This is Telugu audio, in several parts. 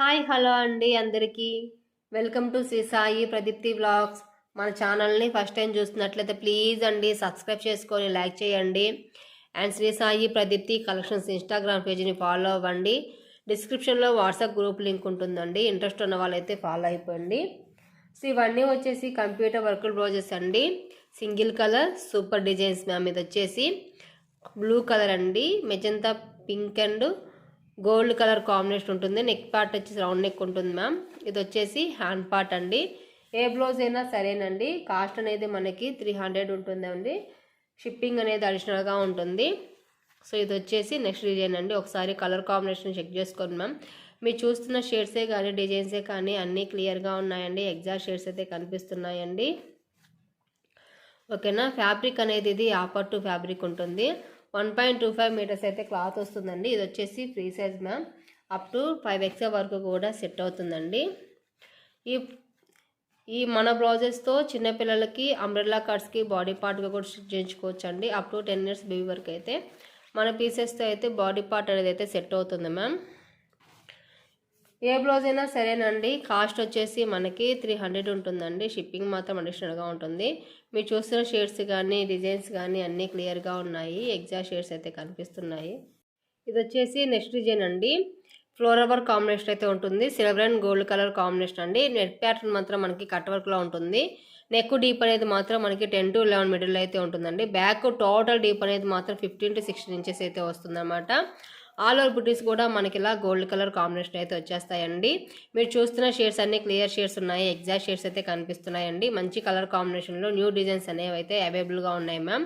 హాయ్ హలో అండి అందరికీ welcome to Sri Sai Pradeepthi vlogs. మన ఛానల్ని ఫస్ట్ టైం చూస్తున్నట్లయితే ప్లీజ్ అండి సబ్స్క్రైబ్ చేసుకొని లైక్ చేయండి. And Sri Sai Pradeepthi collections Instagram పేజీని ఫాలో అవ్వండి. డిస్క్రిప్షన్లో వాట్సాప్ గ్రూప్ లింక్ ఉంటుందండి, ఇంట్రెస్ట్ ఉన్న వాళ్ళైతే ఫాలో అయిపోండి. సో ఇవన్నీ వచ్చేసి కంప్యూటర్ వర్క్ బ్లౌజెస్ అండి, single colour super designs ma'am. ఇది వచ్చేసి బ్లూ కలర్ అండి, magenta pink and gold colour combination ఉంటుంది. నెక్ పార్ట్ వచ్చేసి రౌండ్ నెక్ ఉంటుంది మ్యామ్. ఇది వచ్చేసి హ్యాండ్ పార్ట్ అండి. ఏ బ్లౌజ్ అయినా సరేనండి, కాస్ట్ అనేది మనకి 300 ఉంటుందండి. షిప్పింగ్ అనేది అడిషనల్గా ఉంటుంది. సో ఇది వచ్చేసి నెక్స్ట్ డిజైన్ అండి. ఒకసారి కలర్ కాంబినేషన్ చెక్ చేసుకోండి మ్యామ్. మీరు చూస్తున్న షేడ్సే కానీ డిజైన్సే కానీ అన్నీ క్లియర్గా ఉన్నాయండి. ఎగ్జాక్ట్ షేడ్స్ అయితే కనిపిస్తున్నాయండి. ఓకేనా. ఫ్యాబ్రిక్ అనేది ఇది ఆపర్ టు ఫ్యాబ్రిక్ ఉంటుంది. 1.25 మీటర్స్ అయితే క్లాత్ వస్తుందండి. ఇది వచ్చేసి free size ma'am. Up to 5XL వరకు కూడా సెట్ అవుతుందండి. ఈ మన బ్లౌజెస్తో చిన్నపిల్లలకి అంబ్రెల్లా కట్స్కి బాడీ పార్ట్గా కూడా స్టిచ్ చేయించుకోవచ్చు అండి. అప్ టు 10 ఇయర్స్ బేబీ వరకు అయితే మన పీసెస్తో అయితే బాడీ పార్ట్ అనేది అయితే సెట్ అవుతుంది మ్యామ్. ఏ బ్లౌజ్ అయినా సరేనండి, కాస్ట్ వచ్చేసి మనకి 300 ఉంటుందండి. షిప్పింగ్ మాత్రం అడిషనల్గా ఉంటుంది. మీరు చూస్తున్న షేడ్స్ కానీ డిజైన్స్ కానీ అన్నీ క్లియర్గా ఉన్నాయి. ఎగ్జాక్ట్ షేడ్స్ అయితే కనిపిస్తున్నాయి. ఇది వచ్చేసి నెక్స్ట్ డిజైన్ అండి. ఫ్లోరల్ వర్క్ కాంబినేషన్ అయితే ఉంటుంది. Silver and gold colour combination అండి. నెక్ ప్యాటర్న్ మాత్రం మనకి కట్ వర్క్లో ఉంటుంది. నెక్ డీప్ అనేది మాత్రం మనకి 10 to 11 మిడిల్ అయితే ఉంటుందండి. బ్యాక్ టోటల్ డీప్ అనేది మాత్రం 15 to 16 ఇంచెస్ అయితే వస్తుందన్నమాట. ఆల్ ఓవర్ బుటీస్ కూడా మనకి ఇలా గోల్డ్ కలర్ కాంబినేషన్ అయితే వచ్చేస్తాయండి. మీరు చూస్తున్న షేడ్స్ అన్ని క్లియర్ షేడ్స్ ఉన్నాయి. ఎగ్జాక్ట్ షేడ్స్ అయితే కనిపిస్తున్నాయండి. మంచి కలర్ కాంబినేషన్లో న్యూ డిజైన్స్ అనేవి అయితే అవైలబుల్గా ఉన్నాయి మ్యామ్.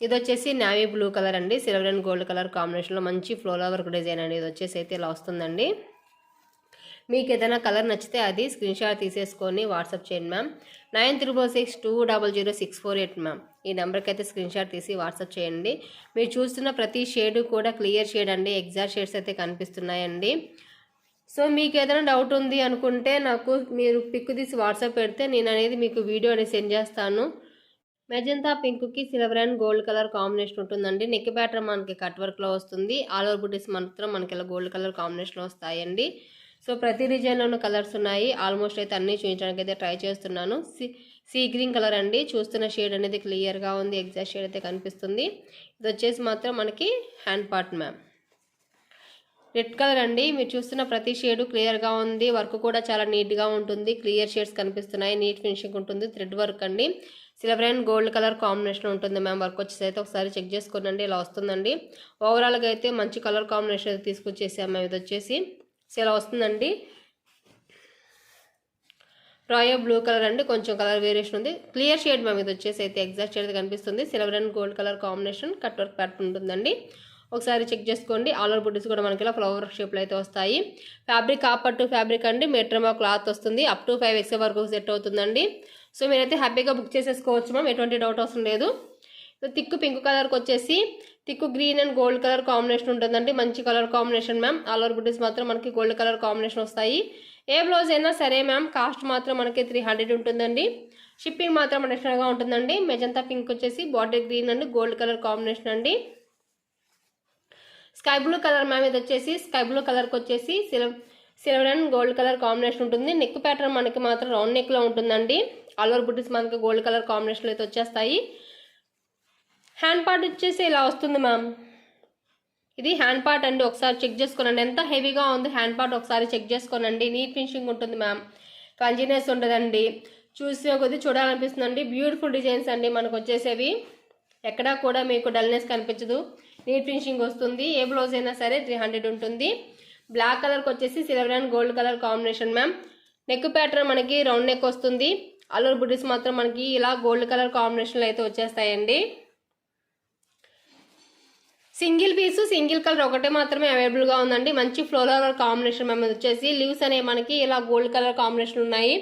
ఇది వచ్చేసి నావీ బ్లూ కలర్ అండి, సిల్వర్ అండ్ గోల్డ్ కలర్ కాంబినేషన్లో మంచి ఫ్లోరల్ వర్క్ డిజైన్ అండి. ఇది వచ్చేసి అయితే ఇలా వస్తుందండి. మీకు ఏదైనా కలర్ నచ్చితే అది స్క్రీన్ షాట్ తీసేసుకొని వాట్సాప్ చేయండి మ్యామ్. 9362000648 మ్యామ్. ఈ నెంబర్కి అయితే స్క్రీన్ షాట్ తీసి వాట్సాప్ చేయండి. మీరు చూస్తున్న ప్రతి షేడ్ కూడా క్లియర్ షేడ్ అండి. ఎగ్జాక్ట్ షేడ్స్ అయితే కనిపిస్తున్నాయండి. సో మీకు ఏదైనా డౌట్ ఉంది అనుకుంటే నాకు మీరు పిక్ తీసి వాట్సాప్ పెడితే నేను అనేది మీకు వీడియో అనేది సెండ్ చేస్తాను. మెజంతా పింక్కి silver and gold colour combination ఉంటుందండి. నెక్ ప్యాటర్న్ మనకి కట్ వర్క్లో వస్తుంది. ఆల్ ఓవర్ బుటీస్ మాత్రం మనకి ఇలా గోల్డ్ కలర్ కాంబినేషన్లో వస్తాయండి. సో ప్రతి డిజైన్లోనూ కలర్స్ ఉన్నాయి. ఆల్మోస్ట్ అయితే అన్నీ చూపించడానికి అయితే ట్రై చేస్తున్నాను. సీ గ్రీన్ కలర్ అండి. చూస్తున్న షేడ్ అనేది క్లియర్గా ఉంది. ఎగ్జాక్ట్ షేడ్ అయితే కనిపిస్తుంది. ఇది వచ్చేసి మాత్రం మనకి hand part ma'am. Red colour అండి. మీరు చూస్తున్న ప్రతి షేడు క్లియర్గా ఉంది. వర్క్ కూడా చాలా నీట్గా ఉంటుంది. క్లియర్ షేడ్స్ కనిపిస్తున్నాయి. నీట్ ఫినిషింగ్ ఉంటుంది. థ్రెడ్ వర్క్ అండి. Silver and gold colour combination ఉంటుంది మ్యామ్. వర్క్ వచ్చేసి అయితే ఒకసారి చెక్ చేసుకోండి. ఇలా వస్తుందండి. ఓవరాల్గా అయితే మంచి కలర్ కాంబినేషన్ అయితే తీసుకొచ్చేసాము మ్యామ్. ఇది వచ్చేసి ఇలా వస్తుందండి. రాయల్ బ్లూ కలర్ అండి, కొంచెం కలర్ వేరియేషన్ ఉంది. Clear shade ma'am. ఇది వచ్చేసి అయితే ఎగ్జాక్ట్ షేడ్ కనిపిస్తుంది. Silver and gold colour combination cut work pattern ఉంటుందండి. ఒకసారి చెక్ చేసుకోండి. ఆల్ ఓవర్ బుటీస్ కూడా మనకి ఇలా ఫ్లవర్ షేప్లో అయితే వస్తాయి. ఫ్యాబ్రిక్ ఆపర్ టు ఫ్యాబ్రిక్ అండి. మీటర్ క్లాత్ వస్తుంది. అప్ టు 5XL వరకు సెట్ అవుతుందండి. సో మీరైతే హ్యాపీగా బుక్ చేసేసుకోవచ్చు మ్యామ్. ఎటువంటి డౌట్ అవసరం లేదు. థిక్ పింక్ కలర్కి వచ్చేసి thick green and gold colour combination ఉంటుందండి. మంచి colour combination ma'am. All over బుటీస్ మాత్రం మనకి గోల్డ్ కలర్ కాంబినేషన్ వస్తాయి. ఏ బ్లౌజ్ అయినా సరే మ్యామ్, కాస్ట్ మాత్రం మనకి 300 ఉంటుందండి. షిప్పింగ్ మాత్రం అడిషనల్గా ఉంటుందండి. మెజంతా పింక్ వచ్చేసి bottle green and gold colour combination అండి. Sky blue colour ma'am. ఇది వచ్చేసి స్కై బ్లూ కలర్కి వచ్చేసి silver and gold colour combination ఉంటుంది. నెక్ ప్యాటర్న్ మనకి మాత్రం రౌండ్ నెక్లో ఉంటుందండి. ఆల్ ఓవర్ బుటీస్ మనకి గోల్డ్ కలర్ కాంబినేషన్లో అయితే వచ్చేస్తాయి. హ్యాండ్ పార్ట్ వచ్చేసి ఇలా వస్తుంది మ్యామ్. ఇది హ్యాండ్ పార్ట్ అండి. ఒకసారి చెక్ చేసుకోనండి. ఎంత హెవీగా ఉంది హ్యాండ్ పార్ట్ ఒకసారి చెక్ చేసుకోనండి. నీట్ ఫినిషింగ్ ఉంటుంది మ్యామ్. కంజినెస్ ఉండదండి. చూసే కొద్ది చూడాలనిపిస్తుందండి. బ్యూటిఫుల్ డిజైన్స్ అండి మనకు వచ్చేసేవి. ఎక్కడా కూడా మీకు డల్నెస్ కనిపించదు. నీట్ ఫినిషింగ్ వస్తుంది. ఏ బ్లౌజ్ అయినా సరే 300 ఉంటుంది. బ్లాక్ కలర్కి వచ్చేసి silver and gold colour combination ma'am. Neck pattern మనకి రౌండ్ నెక్ వస్తుంది. ఆల్ ఓవర్ బుటీస్ మాత్రం మనకి ఇలా గోల్డ్ కలర్ కాంబినేషన్లో అయితే వచ్చేస్తాయండి. సింగిల్ పీసు సింగిల్ కలర్ ఒకటే మాత్రమే అవైలబుల్గా ఉందండి. మంచి ఫ్లోరల్ కాంబినేషన్ మ్యామ్. వచ్చేసి లీవ్స్ అనేవి మనకి ఇలా గోల్డ్ కలర్ కాంబినేషన్ ఉన్నాయి.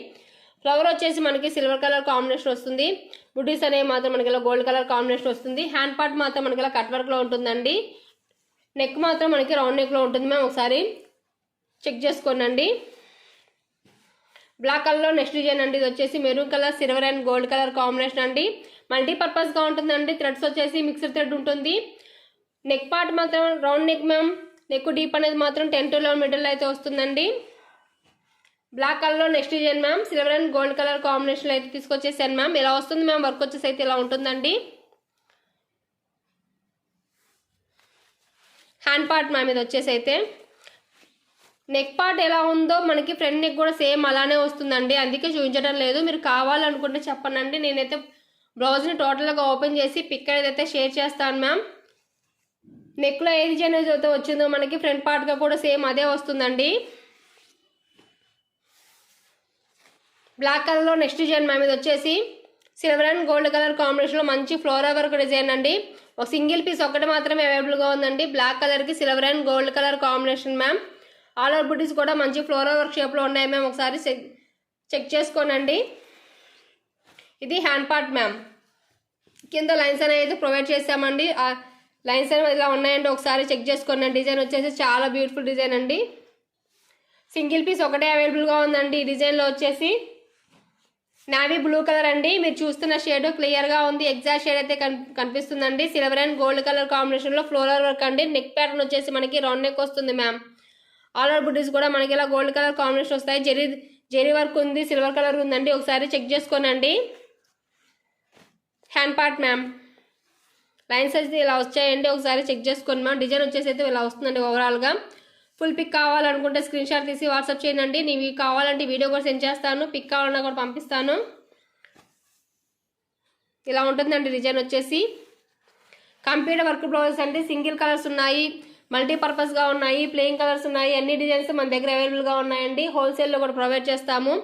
ఫ్లవర్ వచ్చేసి మనకి సిల్వర్ కలర్ కాంబినేషన్ వస్తుంది. బుటీస్ అనేవి మాత్రం మనకి ఇలా గోల్డ్ కలర్ కాంబినేషన్ వస్తుంది. హ్యాండ్ పార్ట్ మాత్రం మనకి ఇలా కట్ వర్క్లో ఉంటుందండి. నెక్ మాత్రం మనకి రౌండ్ నెక్లో ఉంటుంది మ్యామ్. ఒకసారి చెక్ చేసుకోండి. బ్లాక్ కలర్లో నెక్స్ట్ డిజైన్ అండి. ఇది వచ్చేసి maroon colour silver and gold colour combination అండి. మల్టీపర్పస్గా ఉంటుందండి. థ్రెడ్స్ వచ్చేసి మిక్స్డ్ థ్రెడ్ ఉంటుంది. నెక్ పార్ట్ మాత్రం round neck ma'am. Neck deep అనేది మాత్రం 10 to 11 మీటర్లు అయితే వస్తుందండి. బ్లాక్ కలర్లో next design ma'am silver and gold colour కాంబినేషన్లో అయితే తీసుకొచ్చేసాను మ్యామ్. ఇలా వస్తుంది మ్యామ్. వర్క్ వచ్చేసి అయితే ఇలా ఉంటుందండి. హ్యాండ్ పార్ట్ మ్యామ్ ఇది వచ్చేసి అయితే నెక్ పార్ట్ ఎలా ఉందో మనకి ఫ్రంట్ నెక్ కూడా సేమ్ అలానే వస్తుందండి. అందుకే చూపించడం లేదు. మీరు కావాలనుకుంటే చెప్పండి. నేనైతే బ్లౌజ్ని టోటల్గా ఓపెన్ చేసి పిక్ అయితే షేర్ చేస్తాను మ్యామ్. నెక్లో ఏ డిజైన్ అయితే వచ్చిందో మనకి ఫ్రంట్ పార్ట్గా కూడా సేమ్ అదే వస్తుందండి. బ్లాక్ కలర్లో నెక్స్ట్ డిజైన్ మ్యామ్ ఇది వచ్చేసి సిల్వర్ అండ్ గోల్డ్ కలర్ కాంబినేషన్లో మంచి ఫ్లోరల్ వర్క్ డిజైన్ అండి. ఒక సింగిల్ పీస్ ఒకటి మాత్రమే అవైలబుల్గా ఉందండి. బ్లాక్ కలర్కి silver and gold colour combination ma'am. All over బుటీస్ కూడా మంచి ఫ్లోరల్ వర్క్ షేప్లో ఉన్నాయి మ్యామ్. ఒకసారి చెక్ చేసుకోనండి. ఇది హ్యాండ్ పార్ట్ మ్యామ్. కింద లైన్స్ అనేది ప్రొవైడ్ చేస్తామండి. ఆ లైన్స్ అనేవి ఇలా ఉన్నాయండి. ఒకసారి చెక్ చేసుకోండి. డిజైన్ వచ్చేసి చాలా బ్యూటిఫుల్ డిజైన్ అండి. సింగిల్ పీస్ ఒకటే అవైలబుల్గా ఉందండి. ఈ డిజైన్లో వచ్చేసి నావీ బ్లూ కలర్ అండి. మీరు చూస్తున్న షేడ్ క్లియర్గా ఉంది. ఎగ్జాక్ట్ షేడ్ అయితే కనిపిస్తుందండి. సిల్వర్ అండ్ గోల్డ్ కలర్ కాంబినేషన్లో ఫ్లోరల్ వర్క్ అండి. నెక్ ప్యాటర్న్ వచ్చేసి మనకి రౌండ్ నెక్ వస్తుంది మ్యామ్. ఆల్ ఓవర్ బుటీస్ కూడా మనకి ఇలా గోల్డ్ కలర్ కాంబినేషన్ వస్తాయి. జెరీ వర్క్ ఉంది, సిల్వర్ కలర్ ఉందండి. ఒకసారి చెక్ చేసుకోనండి. Hand part ma'am. లైన్స్ అయితే ఇలా వచ్చాయండి. ఒకసారి చెక్ చేసుకోండి మ్యామ్. డిజైన్ వచ్చేసి అయితే ఇలా వస్తుందండి. ఓవరాల్గా ఫుల్ పిక్ కావాలనుకుంటే స్క్రీన్ షాట్ తీసి వాట్సాప్ చేయండి. నీవి కావాలంటే వీడియో కూడా సెండ్ చేస్తాను. పిక్ కావాలన్నా కూడా పంపిస్తాను. ఇలా ఉంటుందండి డిజైన్ వచ్చేసి. కంప్యూటర్ వర్క్ బ్లౌజెస్ అంటే సింగిల్ కలర్స్ ఉన్నాయి, మల్టీపర్పస్గా ఉన్నాయి, ప్లెయిన్ కలర్స్ ఉన్నాయి. అన్ని డిజైన్స్ మన దగ్గర అవైలబుల్గా ఉన్నాయండి. హోల్సేల్లో కూడా ప్రొవైడ్ చేస్తాము.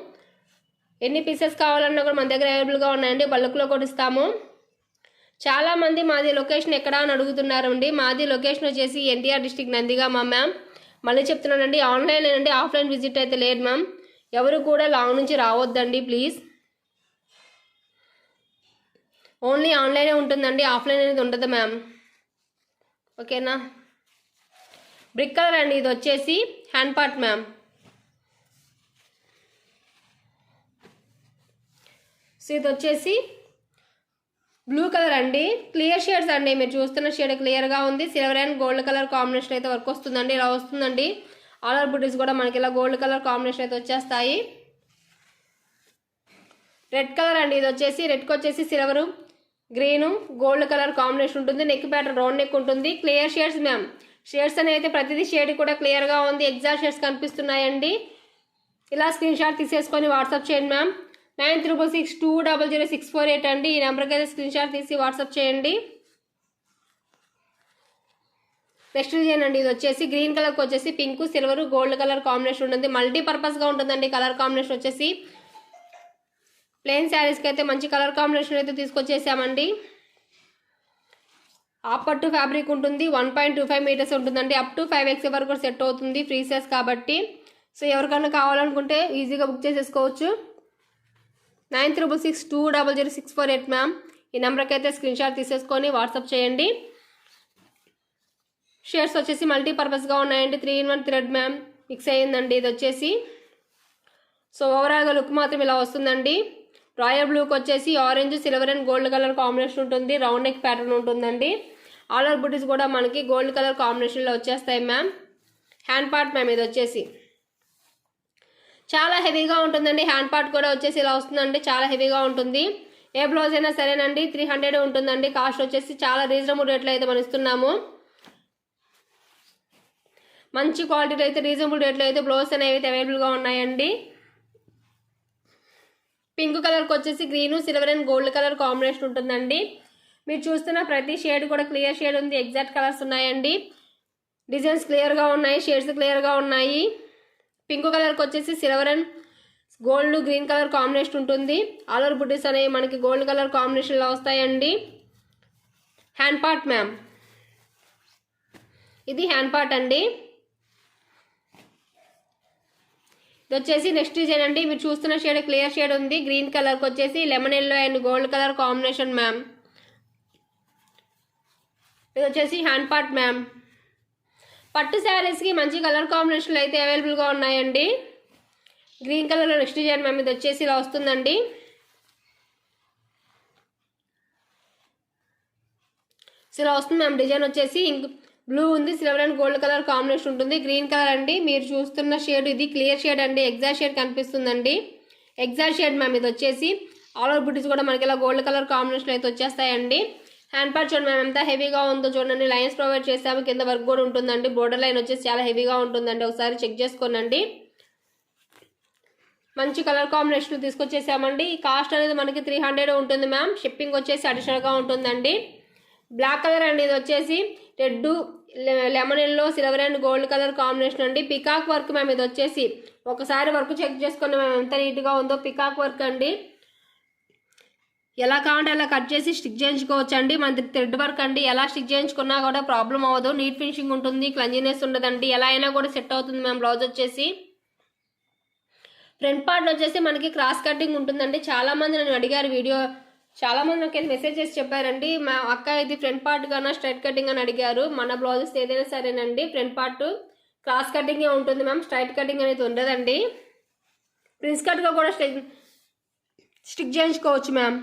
ఎన్ని పీసెస్ కావాలన్నా కూడా మన దగ్గర అవైలబుల్గా ఉన్నాయండి. బల్క్లో కూడా ఇస్తాము. చాలామంది మాది లొకేషన్ ఎక్కడ అని అడుగుతున్నారండి. మాది లొకేషన్ వచ్చేసి ఎన్టీఆర్ డిస్ట్రిక్ట్ నందిగామ మ్యామ్. మళ్ళీ చెప్తున్నానండి, ఆన్లైన్ అండి, ఆఫ్లైన్ విజిట్ అయితే లేదు మ్యామ్. ఎవరు కూడా లాంగ్ నుంచి రావద్దండి ప్లీజ్. ఓన్లీ ఆన్లైనే ఉంటుందండి. ఆఫ్లైన్ అనేది ఉండదు మ్యామ్. ఓకేనా. బ్రిక్ కలర్ అండి ఇది వచ్చేసి హ్యాండ్ పార్ట్ మ్యామ్. సో ఇది వచ్చేసి బ్లూ కలర్ అండి. క్లియర్ షేడ్స్ అండి. మీరు చూస్తున్న షేడ్ క్లియర్గా ఉంది. Silver and gold colour combination అయితే వర్క్ వస్తుందండి. ఇలా వస్తుందండి. ఆల్ ఓవర్ బుటీస్ కూడా మనకి ఇలా గోల్డ్ కలర్ కాంబినేషన్ అయితే వచ్చేస్తాయి. రెడ్ కలర్ అండి ఇది వచ్చేసి. రెడ్కి వచ్చేసి silver, green, gold colour combination ఉంటుంది. నెక్ ప్యాటర్న్ రౌండ్ నెక్ ఉంటుంది. Clear shades ma'am. షేడ్స్ అనేది అయితే ప్రతిదీ షేడ్ కూడా క్లియర్గా ఉంది. ఎగ్జాక్ట్ షేడ్స్ కనిపిస్తున్నాయండి. ఇలా స్క్రీన్ షాట్ తీసేసుకొని వాట్సాప్ చేయండి మ్యామ్. 9362000648 అండి. ఈ నెంబర్కి అయితే స్క్రీన్ షాట్ తీసి వాట్సాప్ చేయండి. నెక్స్ట్ డిజైన్ అండి ఇది వచ్చేసి గ్రీన్ కలర్కి వచ్చేసి pink, silver, gold colour combination ఉంటుంది. మల్టీపర్పస్గా ఉంటుందండి. కలర్ కాంబినేషన్ వచ్చేసి ప్లెయిన్ శారీస్కి అయితే మంచి కలర్ కాంబినేషన్ అయితే తీసుకొచ్చేసామండి. ఆపట్టు ఫ్యాబ్రిక్ ఉంటుంది. 1.25 మీటర్స్ ఉంటుందండి. అప్ టు 5X వరకు కూడా సెట్ అవుతుంది. ఫ్రీ సైజ్ కాబట్టి. సో ఎవరికైనా కావాలనుకుంటే ఈజీగా బుక్ చేసేసుకోవచ్చు. 9362000648 మ్యామ్. ఈ నెంబర్కి అయితే స్క్రీన్ షాట్ తీసేసుకొని వాట్సాప్ చేయండి. షేడ్స్ వచ్చేసి మల్టీపర్పస్గా ఉన్నాయండి. 3-in-1 థ్రెడ్ మ్యామ్ మిక్స్ అయ్యిందండి ఇది వచ్చేసి. సో ఓవరాల్గా లుక్ మాత్రం ఇలా వస్తుందండి. రాయల్ బ్లూకి వచ్చేసి orange, silver and gold colour combination ఉంటుంది. రౌండ్ నెక్ ప్యాటర్న్ ఉంటుందండి. ఆల్ ఓవర్ బుటీస్ కూడా మనకి గోల్డ్ కలర్ కాంబినేషన్లో వచ్చేస్తాయి మ్యామ్. హ్యాండ్ పార్ట్ మ్యామ్ ఇది వచ్చేసి చాలా హెవీగా ఉంటుందండి. హ్యాండ్ పార్ట్ కూడా వచ్చేసి ఇలా వస్తుందండి. చాలా హెవీగా ఉంటుంది. ఏ బ్లౌజ్ అయినా సరేనండి 300 ఉంటుందండి. కాస్ట్ వచ్చేసి చాలా రీజనబుల్ రేట్లో అయితే మనం ఇస్తున్నాము. మంచి క్వాలిటీలో అయితే రీజనబుల్ రేట్లో అయితే బ్లౌజ్ అనేవి అయితే అవైలబుల్గా ఉన్నాయండి. పింక్ కలర్కి వచ్చేసి green, silver and gold colour combination ఉంటుందండి. మీరు చూస్తున్న ప్రతి షేడ్ కూడా క్లియర్ షేడ్ ఉంది. ఎగ్జాక్ట్ కలర్స్ ఉన్నాయండి. డిజైన్స్ క్లియర్గా ఉన్నాయి. షేడ్స్ క్లియర్గా ఉన్నాయి. పింక్ కలర్కి వచ్చేసి silver and gold, green colour combination ఉంటుంది. ఆల్ ఓవర్ బుటీస్ అనేవి మనకి గోల్డ్ కలర్ కాంబినేషన్లో వస్తాయండి. Hand part ma'am. ఇది హ్యాండ్ పార్ట్ అండి. ఇది వచ్చేసి నెక్స్ట్ డిజైన్ అండి. మీరు చూస్తున్న షేడ్ క్లియర్ షేడ్ ఉంది. గ్రీన్ కలర్కి వచ్చేసి lemon yellow and gold colour combination ma'am. ఇది వచ్చేసి హ్యాండ్ పార్ట్ మ్యామ్. పట్టు శారీస్కి మంచి కలర్ కాంబినేషన్లు అయితే అవైలబుల్గా ఉన్నాయండి. గ్రీన్ కలర్లో నెక్స్ట్ డిజైన్ మ్యామ్. ఇది వచ్చేసి ఇలా వస్తుందండి. సో ఇలా వస్తుంది మ్యామ్. డిజైన్ వచ్చేసి బ్లూ ఉంది, silver and gold colour combination ఉంటుంది. గ్రీన్ కలర్ అండి, మీరు చూస్తున్న షేడ్ ఇది క్లియర్ షేడ్ అండి, ఎగ్జాక్ట్ షేడ్ కనిపిస్తుందండి. ఎగ్జాక్ట్ షేడ్ మ్యామ్ ఇది వచ్చేసి. ఆల్ ఓవర్ బుటీస్ కూడా మనకి ఇలా గోల్డ్ కలర్ కాంబినేషన్ అయితే వచ్చేస్తాయండి. హ్యాండ్ పార్ట్ చూడండి మ్యామ్ ఎంత హెవీగా ఉందో చూడండి. లైన్స్ ప్రొవైడ్ చేస్తాము, కింద వర్క్ కూడా ఉంటుందండి. బోర్డర్ లైన్ వచ్చేసి చాలా హెవీగా ఉంటుందండి, ఒకసారి చెక్ చేసుకోనండి. మంచి కలర్ కాంబినేషన్ తీసుకొచ్చేసామండి. కాస్ట్ అనేది మనకి 300 ఉంటుంది మ్యామ్. షిప్పింగ్ వచ్చేసి అడిషనల్గా ఉంటుందండి. బ్లాక్ కలర్ అండి, ఇది వచ్చేసి red, lemon yellow, silver and gold colour combination అండి. పికాక్ వర్క్ మ్యామ్ ఇది వచ్చేసి. ఒకసారి వర్క్ చెక్ చేసుకుని మ్యామ్ ఎంత నీట్గా ఉందో. పికాక్ వర్క్ అండి, ఎలా కావాలంటే అలా కట్ చేసి స్టిక్ చేయించుకోవచ్చు అండి. మనకి థ్రెడ్ వర్క్ అండి, ఎలా స్టిక్ చేయించుకున్నా కూడా ప్రాబ్లం అవ్వదు. నీట్ ఫినిషింగ్ ఉంటుంది, క్లంజీనెస్ ఉండదండి. ఎలా అయినా కూడా సెట్ అవుతుంది మ్యామ్. బ్లౌజ్ వచ్చేసి ఫ్రంట్ పార్ట్ వచ్చేసి మనకి క్రాస్ కటింగ్ ఉంటుందండి. చాలా మంది నన్ను అడిగారు వీడియో, చాలా మంది నాకు మెసేజ్ చేసి చెప్పారండి, మా అక్క ఇది ఫ్రంట్ పార్ట్ గానా స్ట్రైట్ కటింగ్ అని అడిగారు. మన బ్లౌజెస్ ఏదైనా సరేనండి ఫ్రంట్ పార్ట్ క్రాస్ కటింగే ఉంటుంది మ్యామ్, స్ట్రైట్ కటింగ్ అనేది ఉండదండి. ప్రిన్స్ కట్గా కూడా స్టిక్ చేయించుకోవచ్చు మ్యామ్.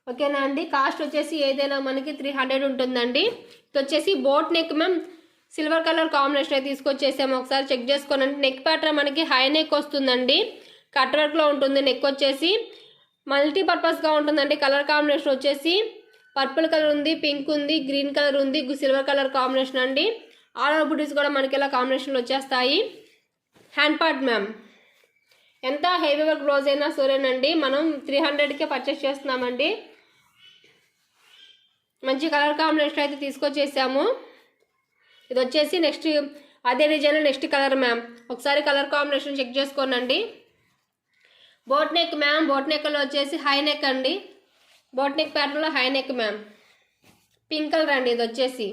ఓకేనా అండి. కాస్ట్ వచ్చేసి ఏదైనా మనకి 300 ఉంటుందండి. ఇది వచ్చేసి boat neck ma'am, silver colour combination అయితే తీసుకొచ్చేసాము, ఒకసారి చెక్ చేసుకోనండి. నెక్ ప్యాటర్న్ మనకి హై నెక్ వస్తుందండి, కట్ వర్క్లో ఉంటుంది. నెక్ వచ్చేసి మల్టీపర్పస్గా ఉంటుందండి. కలర్ కాంబినేషన్ వచ్చేసి పర్పుల్ కలర్ ఉంది, పింక్ ఉంది, గ్రీన్ కలర్ ఉంది, సిల్వర్ కలర్ కాంబినేషన్ అండి. ఆల్ ఓవర్ బుటీస్ కూడా మనకి ఇలా కాంబినేషన్లో వచ్చేస్తాయి. హ్యాండ్ పార్ట్ మ్యామ్ ఎంత హెవీ వర్క్ బ్లౌజ్ అయినా సరేనండి, మనం 300కే పర్చేస్ చేస్తున్నామండి. మంచి కలర్ కాంబినేషన్ అయితే తీసుకొచ్చేసాము. ఇది వచ్చేసి నెక్స్ట్ అదే డిజైన్ నెక్స్ట్ కలర్ మ్యామ్. ఒకసారి కలర్ కాంబినేషన్ చెక్ చేసుకోనండి. బోట్ నెక్ మ్యామ్, బోట్ నెక్లో వచ్చేసి హై నెక్ అండి. బోట్ నెక్ ప్యాటర్న్లో high neck ma'am. Pink colour అండి ఇది వచ్చేసి.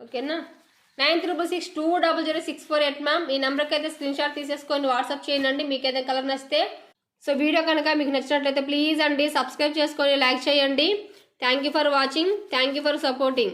ఓకేనా. 9362000648 మ్యామ్. ఈ నెంబర్కి అయితే స్క్రీన్ షాట్ తీసేసుకొని వాట్సాప్ చేయండి మీకైతే కలర్ నచ్చితే. సో వీడియో కనుక మీకు నచ్చినట్లయితే ప్లీజ్ అండి సబ్స్క్రైబ్ చేసుకొని లైక్ చేయండి. Thank you for watching, thank you for supporting.